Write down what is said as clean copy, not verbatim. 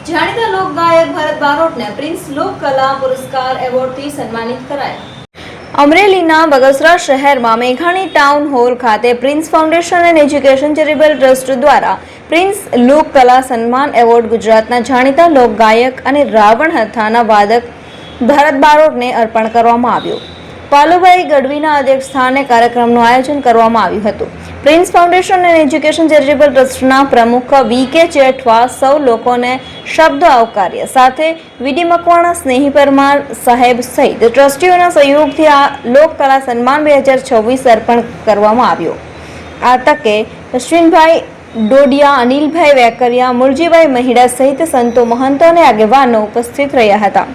જાણીતા લોક ગાયક ભરત બારોટને પ્રિન્સ લોક કલા પુરસ્કાર એવોર્ડથી સન્માનિત કરાયા। અમરેલીના બગસરા શહેરમાં મેઘાણી ટાઉન હોલ ખાતે prince foundation and education charitable trust દ્વારા પ્રિન્સ લોક કલા સન્માન એવોર્ડ ગુજરાતના જાણીતા લોક ગાયક અને રાવણ હથ્થાના વાદક ભરત બારોટને અર્પણ કરવામાં આવ્યો। પાલુભાઈ ગઢવીના અધ્યક્ષસ્થાને કાર્યક્રમનું આયોજન કરવામાં આવ્યું હતું। Prince foundation and education charitable ટ્રસ્ટના પ્રમુખ વી.કે. જેઠવા સૌ લોકોને શબ્દો આવકાર્યા। સાથે વીડી મકવાણા, સ્નેહી પરમાર સાહેબ સહિત ટ્રસ્ટીઓના સહયોગથી આ લોક કલા સન્માન 2026 અર્પણ કરવામાં આવ્યો। આ તકે અશ્વિનભાઈ ડોડિયા, અનિલભાઈ વેકરિયા, મુરજીભાઈ મહિડા સહિત સંતો, મહંતો અને આગેવાનો ઉપસ્થિત રહ્યા હતા।